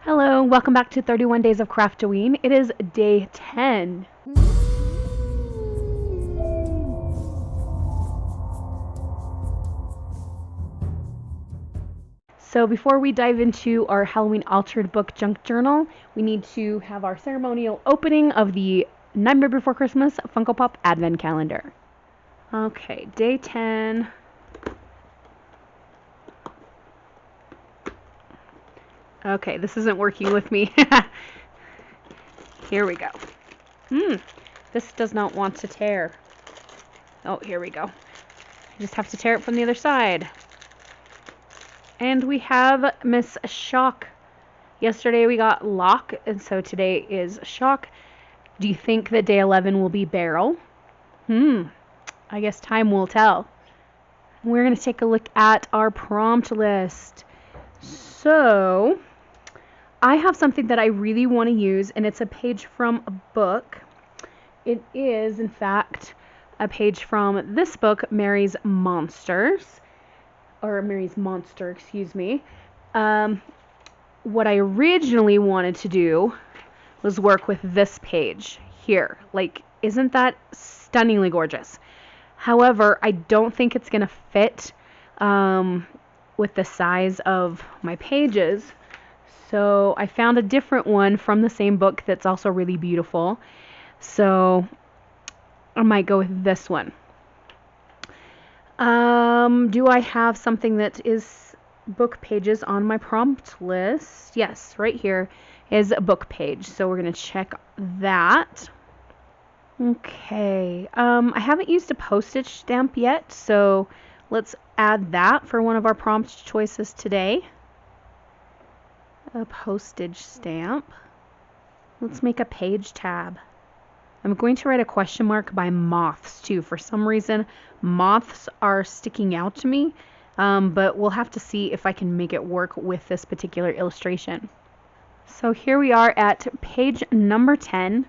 Hello, welcome back to 31 Days of Craftoween. It is day 10. So before we dive into our Halloween altered book junk journal, we need to have our ceremonial opening of the Nightmare Before Christmas Funko Pop Advent Calendar. Okay, day 10. Okay, this isn't working with me. Here we go. This does not want to tear. Oh, here we go. I just have to tear it from the other side. And we have Miss Shock. Yesterday we got Lock, and so today is Shock. Do you think that day 11 will be Barrel? I guess time will tell. We're going to take a look at our prompt list. So, I have something that I really want to use, and it's a page from a book. It is, in fact, a page from this book, Mary's Monster, excuse me. What I originally wanted to do was work with this page here. Like, isn't that stunningly gorgeous? However, I don't think it's going to fit with the size of my pages. So I found a different one from the same book that's also really beautiful. So I might go with this one. Do I have something that is book pages on my prompt list? Yes, right here is a book page. So we're going to check that. Okay. I haven't used a postage stamp yet, so let's add that for one of our prompt choices today. A postage stamp. Let's make a page tab. I'm going to write a question mark by moths too. For some reason, moths are sticking out to me, but we'll have to see if I can make it work with this particular illustration. So here we are at page number 10.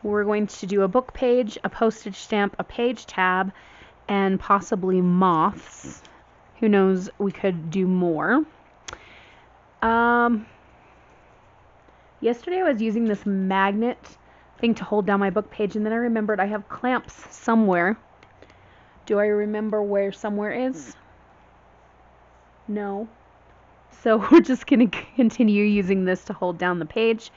We're going to do a book page, a postage stamp, a page tab, and possibly moths. Who knows, we could do more. Yesterday I was using this magnet thing to hold down my book page, and then I remembered I have clamps somewhere. Do I remember where somewhere is? No. So we're just going to continue using this to hold down the page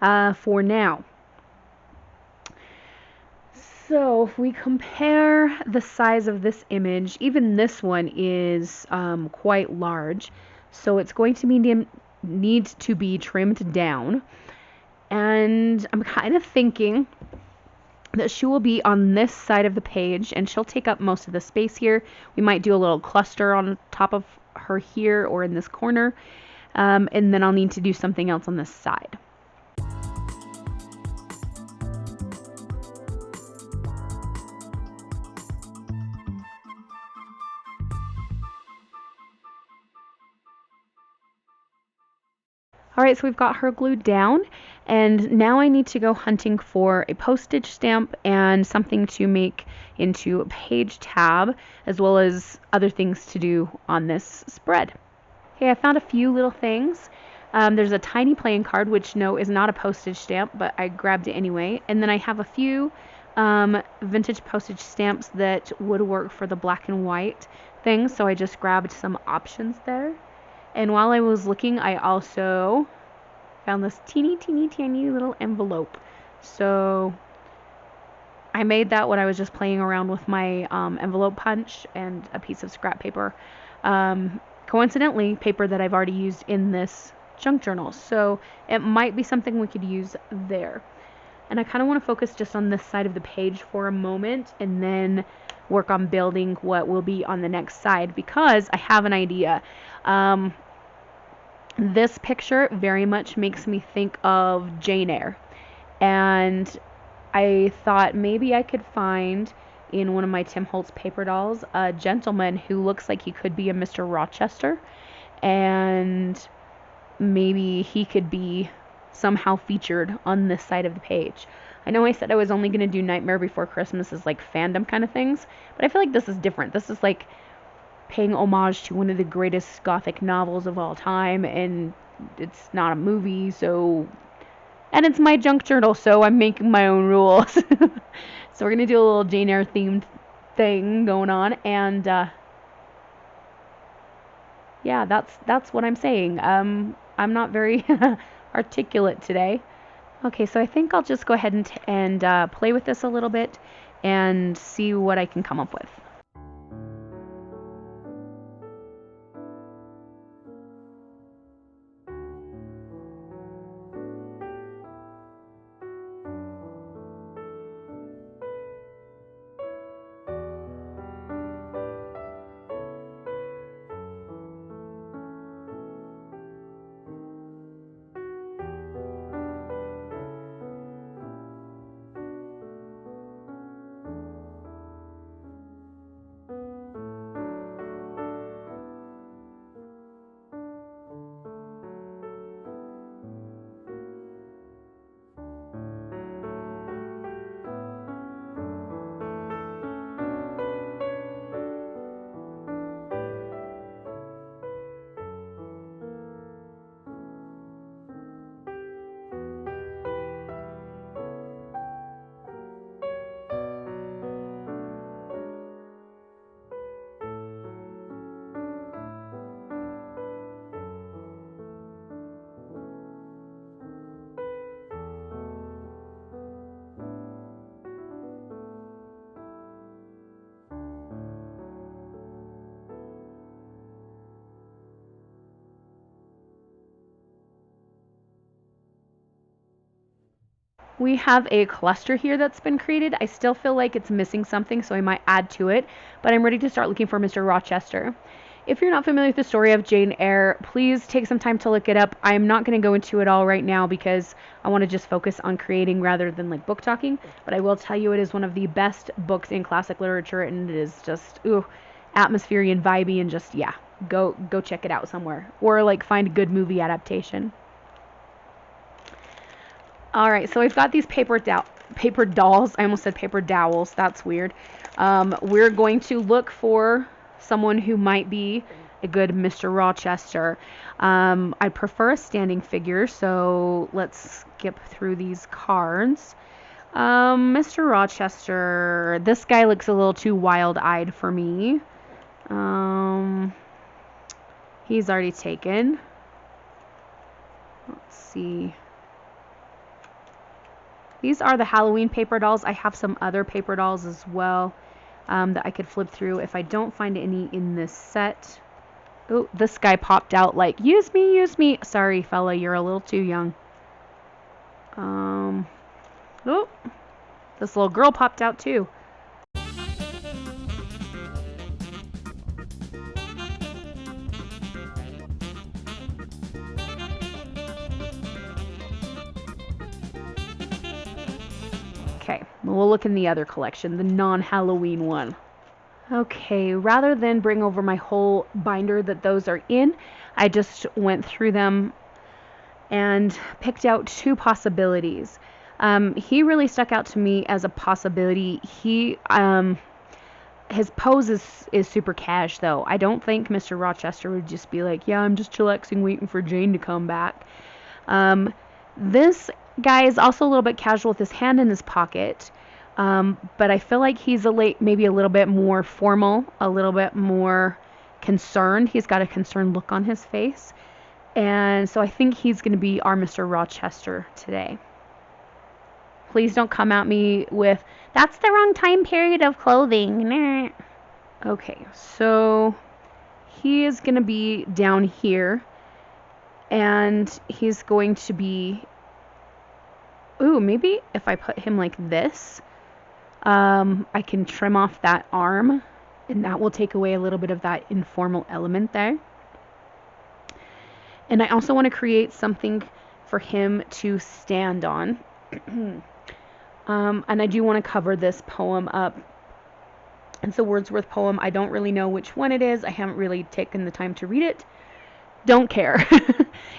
for now. So if we compare the size of this image, even this one is quite large. So it's going to need to be trimmed down. And I'm kind of thinking that she will be on this side of the page, and she'll take up most of the space here. We might do a little cluster on top of her here or in this corner. And then I'll need to do something else on this side. Alright, so we've got her glued down, and now I need to go hunting for a postage stamp and something to make into a page tab, as well as other things to do on this spread. Okay, I found a few little things. There's a tiny playing card, which no, is not a postage stamp, but I grabbed it anyway. And then I have a few vintage postage stamps that would work for the black and white thing, so I just grabbed some options there. And while I was looking, I also found this teeny tiny little envelope. So I made that when I was just playing around with my envelope punch and a piece of scrap paper. Coincidentally, paper that I've already used in this junk journal. So it might be something we could use there. And I kind of want to focus just on this side of the page for a moment, and then work on building what will be on the next side, because I have an idea. This picture very much makes me think of Jane Eyre, and I thought maybe I could find in one of my Tim Holtz paper dolls a gentleman who looks like he could be a Mr. Rochester, and maybe he could be somehow featured on this side of the page. I know I said I was only going to do Nightmare Before Christmas as like fandom kind of things, but I feel like this is different. This is like paying homage to one of the greatest gothic novels of all time, and it's not a movie, so, and it's my junk journal, so I'm making my own rules. So we're gonna do a little Jane Eyre themed thing going on, and yeah, that's what I'm saying. I'm not very articulate today. Okay, so I think I'll just go ahead and play with this a little bit and see what I can come up with. We have a cluster here that's been created. I still feel like it's missing something, so I might add to it, but I'm ready to start looking for Mr. Rochester. If you're not familiar with the story of Jane Eyre, please take some time to look it up. I'm not going to go into it all right now because I want to just focus on creating rather than like book talking, but I will tell you it is one of the best books in classic literature, and it is just, ooh, atmospheric and vibey, and just, yeah, go check it out somewhere, or like find a good movie adaptation. Alright, so we've got these paper dolls. I almost said paper dowels. That's weird. We're going to look for someone who might be a good Mr. Rochester. I prefer a standing figure, so let's skip through these cards. Mr. Rochester, this guy looks a little too wild-eyed for me. He's already taken. Let's see. These are the Halloween paper dolls. I have some other paper dolls as well that I could flip through if I don't find any in this set. Oh, this guy popped out like, use me, use me. Sorry, fella, you're a little too young. Oh, this little girl popped out too. Okay, we'll look in the other collection, the non-Halloween one. Okay, rather than bring over my whole binder that those are in, I just went through them and picked out two possibilities. He really stuck out to me as a possibility. His pose is super cash, though. I don't think Mr. Rochester would just be like, yeah, I'm just chillaxing waiting for Jane to come back. This guy is also a little bit casual with his hand in his pocket, but I feel like he's maybe a little bit more formal, a little bit more concerned. He's got a concerned look on his face, and so I think he's going to be our Mr. Rochester today. Please don't come at me with, that's the wrong time period of clothing. Nah. Okay, so he is going to be down here, and he's going to be, ooh, maybe if I put him like this, I can trim off that arm, and that will take away a little bit of that informal element there. And I also want to create something for him to stand on. And I do want to cover this poem up. It's a Wordsworth poem. I don't really know which one it is. I haven't really taken the time to read it. Don't care.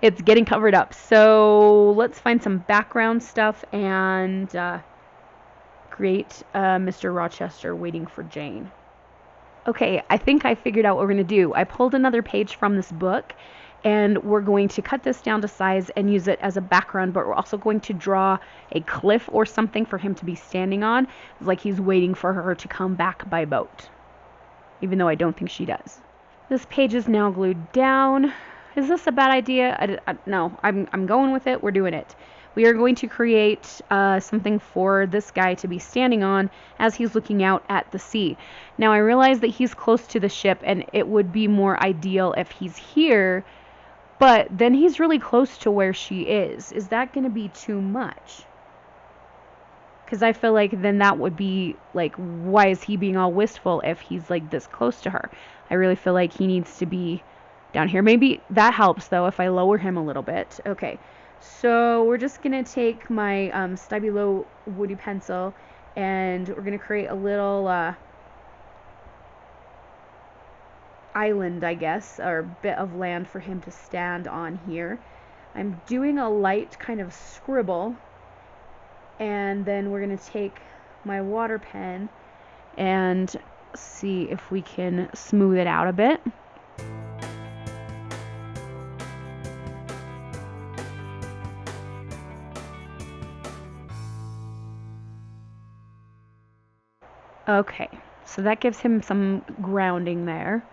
It's getting covered up. So let's find some background stuff and create Mr. Rochester waiting for Jane. Okay, I think I figured out what we're going to do. I pulled another page from this book, and we're going to cut this down to size and use it as a background, but we're also going to draw a cliff or something for him to be standing on, like he's waiting for her to come back by boat, even though I don't think she does. This page is now glued down. Is this a bad idea? No, I'm going with it. We're doing it. We are going to create something for this guy to be standing on as he's looking out at the sea. Now I realize that he's close to the ship and it would be more ideal if he's here, but then he's really close to where she is. Is that going to be too much? Because I feel like then that would be like, why is he being all wistful if he's like this close to her? I really feel like he needs to be down here. Maybe that helps though if I lower him a little bit. Okay, so we're just gonna take my Stabilo woody pencil and we're gonna create a little island, I guess, or bit of land for him to stand on here. I'm doing a light kind of scribble, and then we're gonna take my water pen and see if we can smooth it out a bit. Okay, so that gives him some grounding there.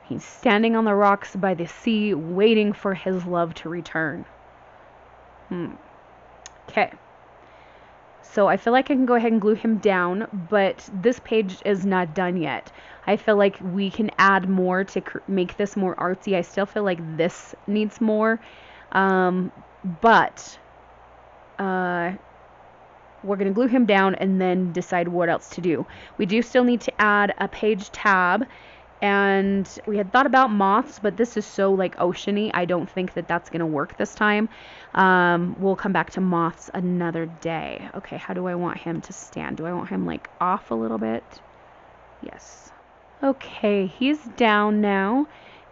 He's standing on the rocks by the sea, waiting for his love to return. Okay. So I feel like I can go ahead and glue him down, but this page is not done yet. I feel like we can add more to make this more artsy. I still feel like this needs more, but we're going to glue him down and then decide what else to do. We do still need to add a page tab, and we had thought about moths, but this is so like oceany. I don't think that that's going to work this time. We'll come back to moths another day. Okay, how do I want him to stand? Do I want him like off a little bit? Yes. Okay, he's down now,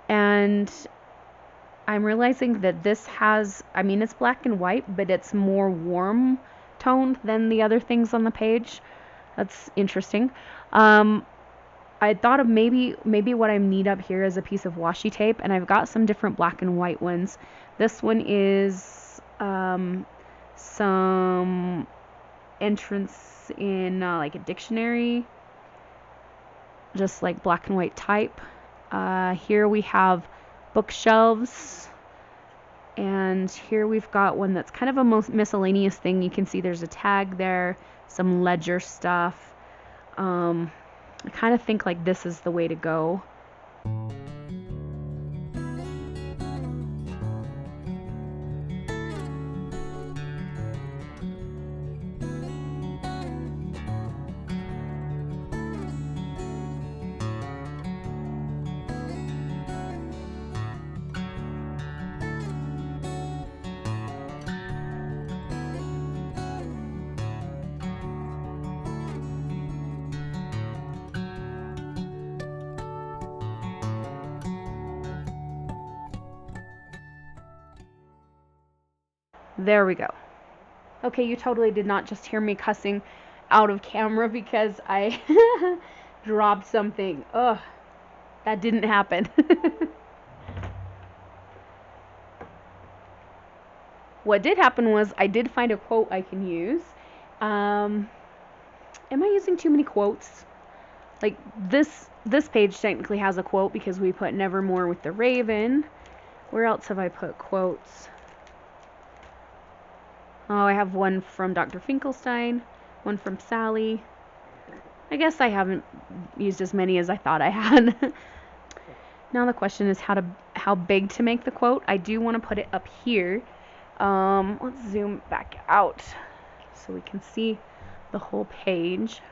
and I'm realizing that this has, I mean, it's black and white, but it's more warm toned than the other things on the page. That's interesting. I thought of maybe what I need up here is a piece of washi tape, and I've got some different black and white ones. This one is some entrance in like a dictionary, just like black and white type. Here we have bookshelves, and here we've got one that's kind of a miscellaneous thing. You can see there's a tag there, some ledger stuff. I kind of think like this is the way to go. There we go. Okay, you totally did not just hear me cussing out of camera because I dropped something. Ugh, that didn't happen. What did happen was I did find a quote I can use. Am I using too many quotes? Like this page technically has a quote because we put Nevermore with the Raven. Where else have I put quotes? Oh, I have one from Dr. Finkelstein, one from Sally. I guess I haven't used as many as I thought I had. Now the question is how big to make the quote. I do want to put it up here. Let's zoom back out so we can see the whole page.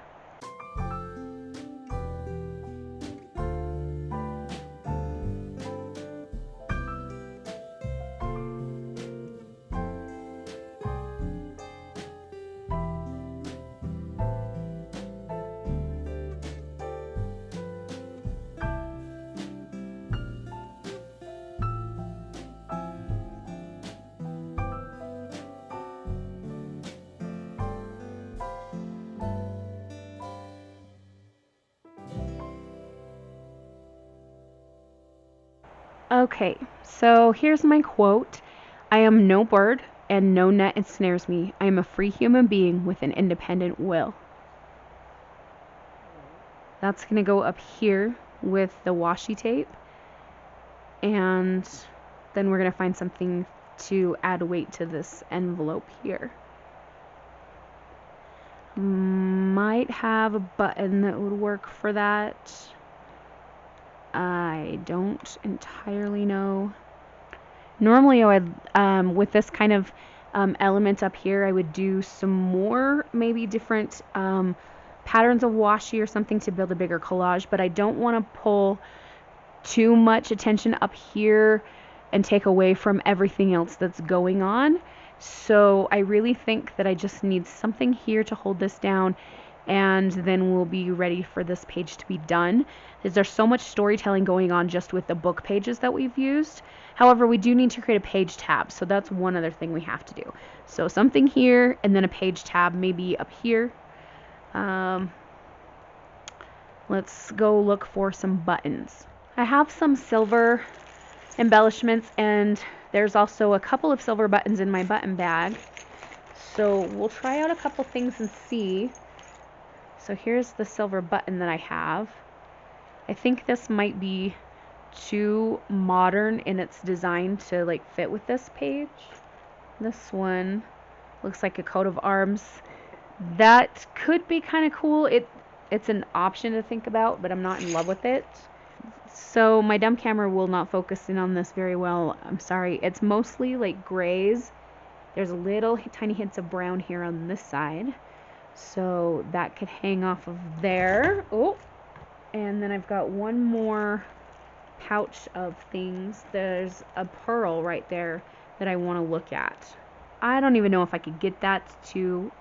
Okay, so here's my quote. I am no bird, and no net ensnares me. I am a free human being with an independent will. That's going to go up here with the washi tape. And then we're going to find something to add weight to this envelope here. Might have a button that would work for that. I don't entirely know. Normally I would, with this kind of element up here, I would do some more, maybe different patterns of washi or something to build a bigger collage, but I don't want to pull too much attention up here and take away from everything else that's going on. So I really think that I just need something here to hold this down, and then we'll be ready for this page to be done. There's so much storytelling going on just with the book pages that we've used. However, we do need to create a page tab, so that's one other thing we have to do. So something here, and then a page tab maybe up here. Let's go look for some buttons. I have some silver embellishments, and there's also a couple of silver buttons in my button bag. So we'll try out a couple things and see. So here's the silver button that I have. I think this might be too modern in its design to like fit with this page. This one looks like a coat of arms. That could be kind of cool. It's an option to think about, but I'm not in love with it. So my dumb camera will not focus in on this very well. I'm sorry. It's mostly like grays. There's little tiny hints of brown here on this side. So that could hang off of there. Oh, and then I've got one more pouch of things. There's a pearl right there that I want to look at. I don't even know if I could get that to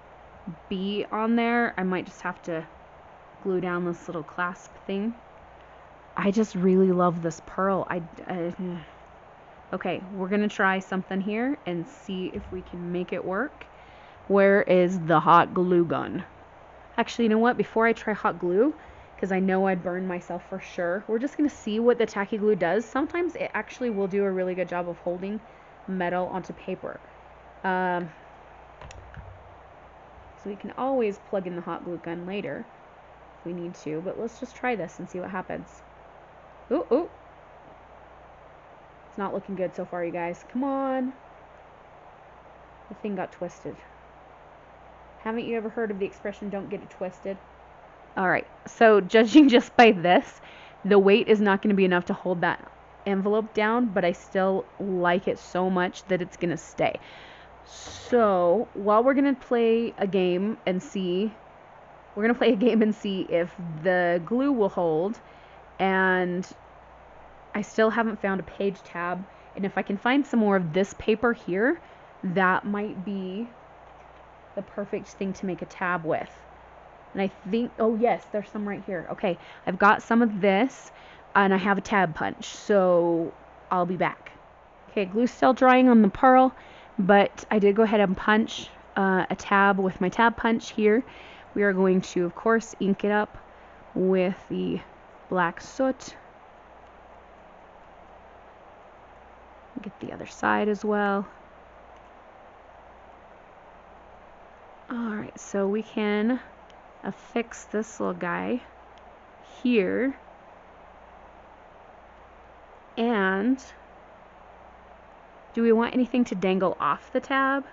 be on there. I might just have to glue down this little clasp thing. I just really love this pearl. Okay, we're gonna try something here and see if we can make it work. Where is the hot glue gun? Actually, you know what? Before I try hot glue, because I know I'd burn myself for sure, we're just gonna see what the tacky glue does. Sometimes it actually will do a really good job of holding metal onto paper. So we can always plug in the hot glue gun later if we need to, but let's just try this and see what happens. Ooh, ooh. It's not looking good so far, you guys. Come on. The thing got twisted. Haven't you ever heard of the expression, don't get it twisted? Alright, so judging just by this, the weight is not going to be enough to hold that envelope down, but I still like it so much that it's going to stay. So, while we're going to play a game and see, if the glue will hold, and I still haven't found a page tab, and if I can find some more of this paper here, that might be the perfect thing to make a tab with. And I think, oh yes, there's some right here. Okay, I've got some of this, and I have a tab punch, so I'll be back. Okay, glue's still drying on the pearl, but I did go ahead and punch a tab with my tab punch here. We are going to, of course, ink it up with the black soot. Get the other side as well. Alright, so we can affix this little guy here. And do we want anything to dangle off the tab?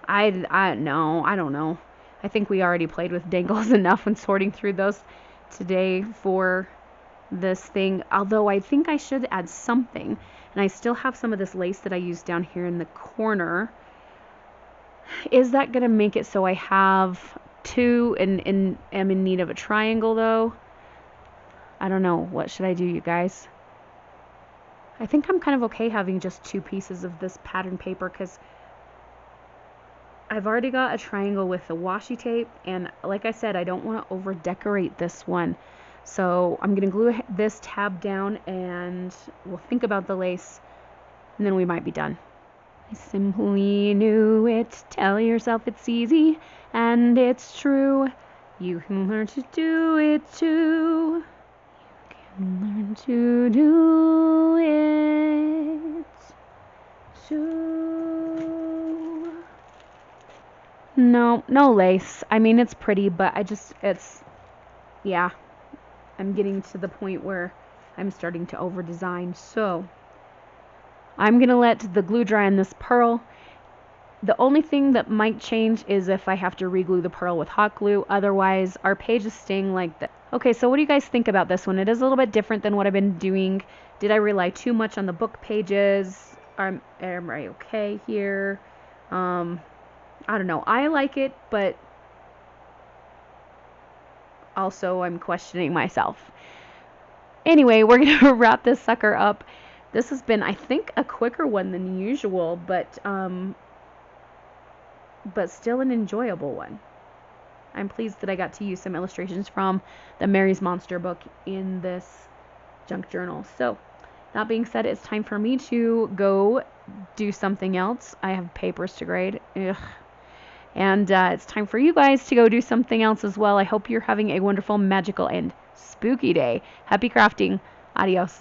I don't know. I think we already played with dangles enough when sorting through those today for this thing. Although I think I should add something. And I still have some of this lace that I used down here in the corner. Is that going to make it so I have two and am in need of a triangle though? I don't know. What should I do, you guys? I think I'm kind of okay having just two pieces of this pattern paper because I've already got a triangle with the washi tape, and like I said, I don't want to over decorate this one. So I'm going to glue this tab down and we'll think about the lace and then we might be done. I simply knew it. Tell yourself it's easy and it's true. You can learn to do it too. You Learn to do it. So no lace. I mean, it's pretty, but yeah, I'm getting to the point where I'm starting to over design. So I'm gonna let the glue dry on this pearl. The only thing that might change is if I have to re-glue the pearl with hot glue. Otherwise, our page is staying like this. Okay, so what do you guys think about this one? It is a little bit different than what I've been doing. Did I rely too much on the book pages? Am I okay here? I don't know. I like it, but also I'm questioning myself. Anyway, we're going to wrap this sucker up. This has been, I think, a quicker one than usual, but still an enjoyable one. I'm pleased that I got to use some illustrations from the Mary's Monster book in this junk journal. So, that being said, it's time for me to go do something else. I have papers to grade. Ugh. And it's time for you guys to go do something else as well. I hope you're having a wonderful, magical, and spooky day. Happy crafting. Adios.